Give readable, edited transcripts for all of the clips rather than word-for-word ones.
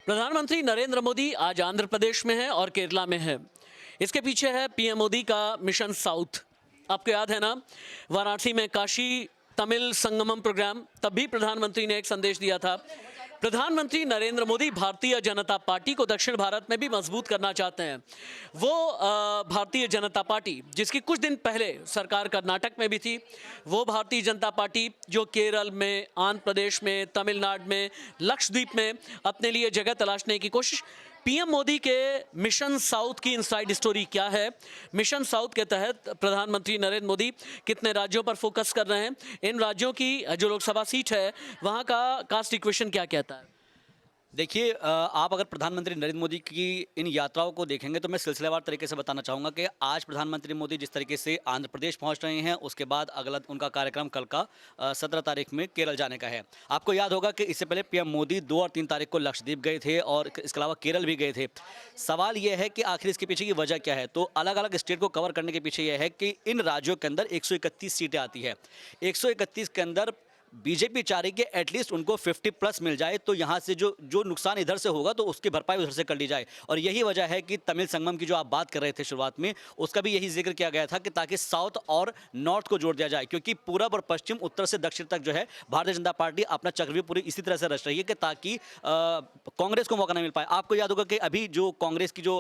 प्रधानमंत्री नरेंद्र मोदी आज आंध्र प्रदेश में है और केरला में है। इसके पीछे है पीएम मोदी का मिशन साउथ। आपको याद है ना, वाराणसी में काशी तमिल संगमम प्रोग्राम, तब भी प्रधानमंत्री ने एक संदेश दिया था। प्रधानमंत्री नरेंद्र मोदी भारतीय जनता पार्टी को दक्षिण भारत में भी मजबूत करना चाहते हैं। वो भारतीय जनता पार्टी जिसकी कुछ दिन पहले सरकार कर्नाटक में भी थी, वो भारतीय जनता पार्टी जो केरल में, आंध्र प्रदेश में, तमिलनाडु में, लक्षद्वीप में अपने लिए जगह तलाशने की कोशिश। पीएम मोदी के मिशन साउथ की इनसाइड स्टोरी क्या है? मिशन साउथ के तहत प्रधानमंत्री नरेंद्र मोदी कितने राज्यों पर फोकस कर रहे हैं? इन राज्यों की जो लोकसभा सीट है वहां का कास्ट इक्वेशन क्या कहता है? देखिए, आप अगर प्रधानमंत्री नरेंद्र मोदी की इन यात्राओं को देखेंगे तो मैं सिलसिलेवार तरीके से बताना चाहूँगा कि आज प्रधानमंत्री मोदी जिस तरीके से आंध्र प्रदेश पहुँच रहे हैं, उसके बाद अगला उनका कार्यक्रम कल का 17 तारीख में केरल जाने का है। आपको याद होगा कि इससे पहले पीएम मोदी 2 और 3 तारीख को लक्षद्वीप गए थे और इसके अलावा केरल भी गए थे। सवाल यह है कि आखिर इसके पीछे की वजह क्या है? तो अलग अलग स्टेट को कवर करने के पीछे यह है कि इन राज्यों के अंदर 131 सीटें आती है। 131 के अंदर बीजेपी चाह रही कि एटलीस्ट उनको 50+ मिल जाए, तो यहाँ से जो नुकसान इधर से होगा तो उसकी भरपाई उधर से कर ली जाए। और यही वजह है कि तमिल संगमम की जो आप बात कर रहे थे शुरुआत में, उसका भी यही जिक्र किया गया था कि ताकि साउथ और नॉर्थ को जोड़ दिया जाए, क्योंकि पूरब और पश्चिम, उत्तर से दक्षिण तक जो है भारतीय जनता पार्टी अपना चक्रव्यूह पूरी इसी तरह से रच रही है कि ताकि कांग्रेस को मौका नहीं मिल पाए। आपको याद होगा कि अभी जो कांग्रेस की जो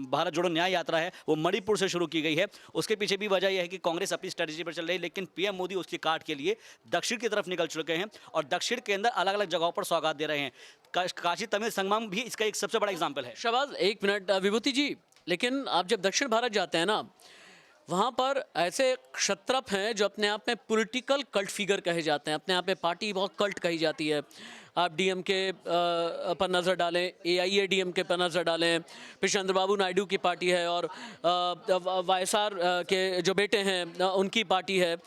भारत जोड़ो न्याय यात्रा है वो मणिपुर से शुरू की गई है। उसके पीछे भी वजह यह है कि कांग्रेस अपनी स्ट्रेटेजी पर चल रही है, लेकिन पीएम मोदी उसकी काट के लिए दक्षिण की तरफ निकल चुके हैं और दक्षिण के अंदर अलग अलग जगहों पर सौगात दे रहे हैं। काशी तमिल संगमम भी इसका एक सबसे बड़ा एग्जांपल है। शहबाज, एक मिनट विभूति जी, लेकिन आप जब दक्षिण भारत जाते हैं ना, वहाँ पर ऐसे क्षत्रप हैं जो अपने आप में पॉलिटिकल कल्ट फिगर कहे जाते हैं, अपने आप में पार्टी बहुत कल्ट कही जाती है। आप डीएमके पर नज़र डालें, एआईएडीएमके पर नज़र डालें, फिर चंद्रबाबू नायडू की पार्टी है और वाईएसआर के जो बेटे हैं उनकी पार्टी है।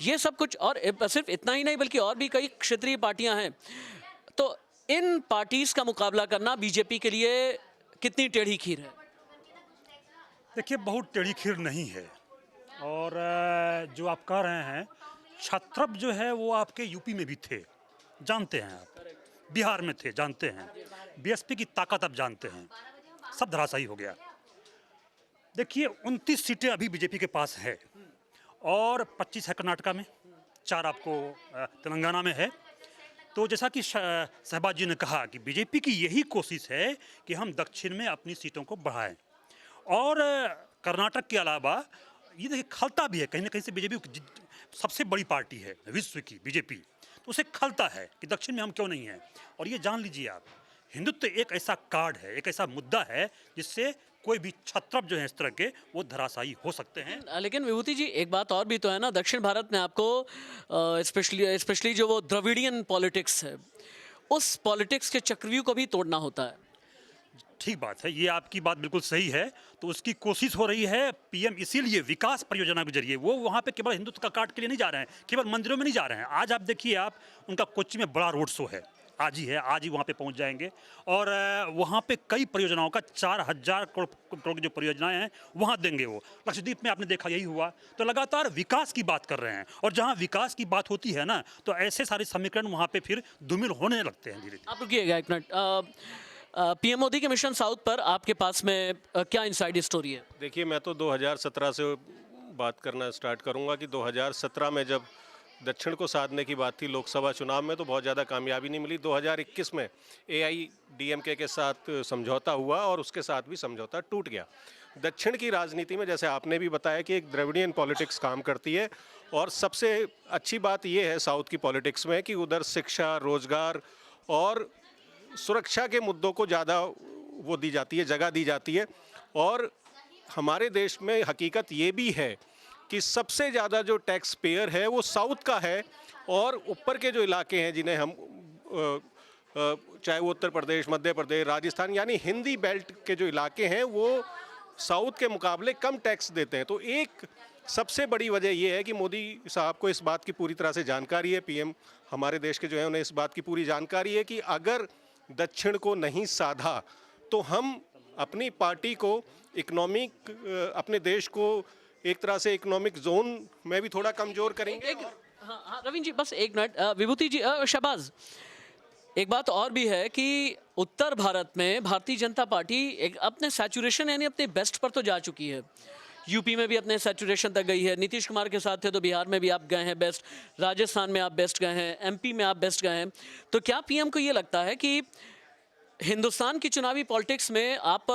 ये सब कुछ, और सिर्फ इतना ही नहीं बल्कि और भी कई क्षेत्रीय पार्टियां हैं। तो इन पार्टीज का मुकाबला करना बीजेपी के लिए कितनी टेढ़ी खीर है? देखिए, बहुत टेढ़ी खीर नहीं है। और जो आप कह रहे हैं, क्षत्रप जो है वो आपके यूपी में भी थे, जानते हैं आप, बिहार में थे, जानते हैं, बीएसपी की ताकत आप जानते हैं, सब धराशायी हो गया। देखिए, 29 सीटें अभी बीजेपी के पास है और 25 है कर्नाटका में, 4 आपको तेलंगाना में है। तो जैसा कि शहबाज जी ने कहा कि बीजेपी की यही कोशिश है कि हम दक्षिण में अपनी सीटों को बढ़ाएं। और कर्नाटक के अलावा ये देखिए, खलता भी है कहीं ना कहीं से। बीजेपी सबसे बड़ी पार्टी है विश्व की, बीजेपी, तो उसे खलता है कि दक्षिण में हम क्यों नहीं हैं। और ये जान लीजिए आप, हिंदुत्व एक ऐसा कार्ड है, एक ऐसा मुद्दा है जिससे कोई भी छत्रप जो है इस तरह के वो धराशायी हो सकते हैं। लेकिन विभूति जी, एक बात और भी तो है ना, दक्षिण भारत में आपको स्पेशली जो वो द्रविडियन पॉलिटिक्स है, उस पॉलिटिक्स के चक्रव्यूह को भी तोड़ना होता है। ठीक बात है, ये आपकी बात बिल्कुल सही है। तो उसकी कोशिश हो रही है पीएम, इसीलिए विकास परियोजना के जरिए वो वहाँ पे केवल हिंदुत्व का कार्ड के लिए नहीं जा रहे हैं, केवल मंदिरों में नहीं जा रहे हैं। आज आप देखिए, आप उनका कोच्चि में बड़ा रोड शो है, आज ही है, आज ही वहाँ पे पहुँच जाएंगे। और वहाँ पे कई परियोजनाओं का 4000 करोड़ की जो परियोजनाएं हैं वहाँ देंगे वो। लक्षद्वीप में आपने देखा यही हुआ। तो लगातार विकास की बात कर रहे हैं, और जहाँ विकास की बात होती है ना, तो ऐसे सारे समीकरण वहाँ पे फिर धूमिल होने लगते हैं धीरे धीरे। आप रुकिएगा एक मिनट। पीएम मोदी के मिशन साउथ पर आपके पास में क्या इनसाइड स्टोरी है? देखिए, मैं तो 2017 से बात करना स्टार्ट करूंगा कि 2017 में जब दक्षिण को साधने की बात थी लोकसभा चुनाव में, तो बहुत ज़्यादा कामयाबी नहीं मिली। 2021 में एआईडीएमके के साथ समझौता हुआ और उसके साथ भी समझौता टूट गया। दक्षिण की राजनीति में, जैसे आपने भी बताया, कि एक द्रविडियन पॉलिटिक्स काम करती है। और सबसे अच्छी बात यह है साउथ की पॉलिटिक्स में कि उधर शिक्षा, रोजगार और सुरक्षा के मुद्दों को ज़्यादा वो दी जाती है, जगह दी जाती है। और हमारे देश में हकीकत ये भी है कि सबसे ज़्यादा जो टैक्स पेयर है वो साउथ का है, और ऊपर के जो इलाके हैं जिन्हें हम चाहे वो उत्तर प्रदेश, मध्य प्रदेश, राजस्थान, यानी हिंदी बेल्ट के जो इलाके हैं वो साउथ के मुकाबले कम टैक्स देते हैं। तो एक सबसे बड़ी वजह यह है कि मोदी साहब को इस बात की पूरी तरह से जानकारी है, पीएम हमारे देश के जो है उन्हें इस बात की पूरी जानकारी है कि अगर दक्षिण को नहीं साधा तो हम अपनी पार्टी को इकोनॉमिक, अपने देश को एक तरह से इकोनॉमिक जोन में भी थोड़ा कमज़ोर करेंगे। हाँ रविंद्र जी, बस एक मिनट। विभूति जी, शहबाज, एक बात और भी है कि उत्तर भारत में भारतीय जनता पार्टी एक अपने सैचुरेशन यानी अपने बेस्ट पर तो जा चुकी है। यूपी में भी अपने सैचुरेशन तक गई है। नीतीश कुमार के साथ थे तो बिहार में भी आप गए हैं बेस्ट, राजस्थान में आप बेस्ट गए हैं, एमपी में आप बेस्ट गए हैं। तो क्या पीएम को ये लगता है कि हिंदुस्तान की चुनावी पॉलिटिक्स में आप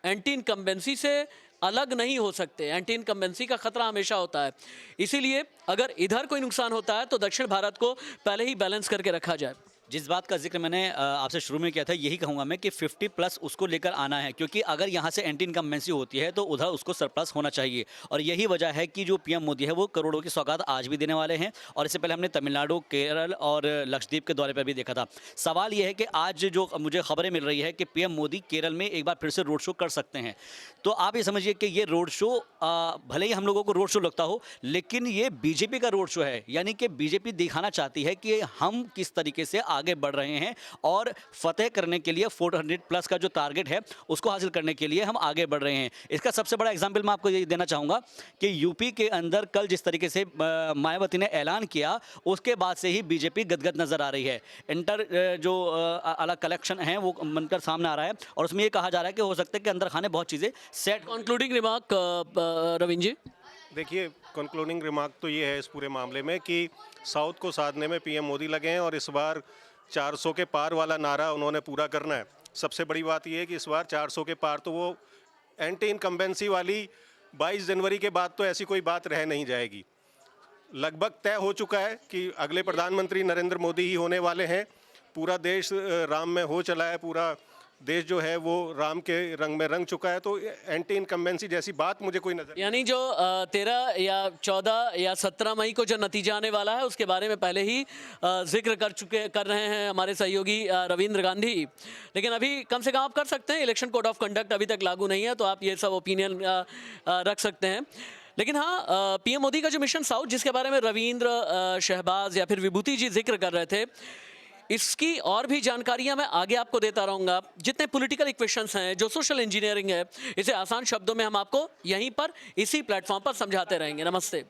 एंटी इनकम्बेंसी से अलग नहीं हो सकते? एंटी इनकम्बेंसी का खतरा हमेशा होता है, इसीलिए अगर इधर कोई नुकसान होता है तो दक्षिण भारत को पहले ही बैलेंस करके रखा जाए। जिस बात का जिक्र मैंने आपसे शुरू में किया था, यही कहूँगा मैं कि 50+ उसको लेकर आना है, क्योंकि अगर यहाँ से एंटी इनकम्बेंसी होती है तो उधर उसको सरप्लस होना चाहिए। और यही वजह है कि जो पीएम मोदी है वो करोड़ों की सौगात आज भी देने वाले हैं। और इससे पहले हमने तमिलनाडु, केरल और लक्षद्वीप के दौरे पर भी देखा था। सवाल ये है कि आज जो मुझे खबरें मिल रही है कि पीएम मोदी केरल में एक बार फिर से रोड शो कर सकते हैं। तो आप ये समझिए कि ये रोड शो भले ही हम लोगों को रोड शो लगता हो, लेकिन ये बीजेपी का रोड शो है। यानी कि बीजेपी दिखाना चाहती है कि हम किस तरीके से आगे बढ़ रहे हैं और फतेह करने के लिए 400+ का जो टारगेट है उसको हासिल करने के लिए हम आगे बढ़ रहे हैं। इसका सबसे बड़ा एग्जाम्पल मैं आपको ये देना चाहूँगा कि यूपी के अंदर कल जिस तरीके से मायावती ने ऐलान किया, उसके बाद से ही बीजेपी गदगद नजर आ रही है। जो अलग कलेक्शन है वो बनकर सामने आ रहा है और उसमें ये कहा जा रहा है कि हो सकता है कि अंदर खाने बहुत चीज़ें सेट। कंक्लूडिंग रिमार्क रविंद्र जी। देखिए, कंक्लूडिंग रिमार्क तो ये है इस पूरे मामले में कि साउथ को साधने में पीएम मोदी लगे हैं और इस बार 400 के पार वाला नारा उन्होंने पूरा करना है। सबसे बड़ी बात यह है कि इस बार 400 के पार तो वो एंटी इनकम्बेंसी वाली 22 जनवरी के बाद तो ऐसी कोई बात रह नहीं जाएगी। लगभग तय हो चुका है कि अगले प्रधानमंत्री नरेंद्र मोदी ही होने वाले हैं। पूरा देश राम में हो चला है, पूरा देश जो है वो राम के रंग में रंग चुका है। तो एंटी इनकम्बेंसी जैसी बात मुझे कोई नजर, यानी जो 13 या 14 या 17 मई को जो नतीजा आने वाला है उसके बारे में पहले ही जिक्र कर रहे हैं हमारे सहयोगी रविंद्र गांधी। लेकिन अभी कम से कम आप कर सकते हैं, इलेक्शन कोड ऑफ कंडक्ट अभी तक लागू नहीं है, तो आप ये सब ओपिनियन रख सकते हैं। लेकिन हाँ, पीएम मोदी का जो मिशन साउथ जिसके बारे में रविंद्र, शहबाज या फिर विभूति जी जिक्र कर रहे थे, इसकी और भी जानकारियां मैं आगे आपको देता रहूंगा। जितने पॉलिटिकल इक्वेशंस हैं, जो सोशल इंजीनियरिंग है, इसे आसान शब्दों में हम आपको यहीं पर इसी प्लेटफॉर्म पर समझाते रहेंगे। नमस्ते।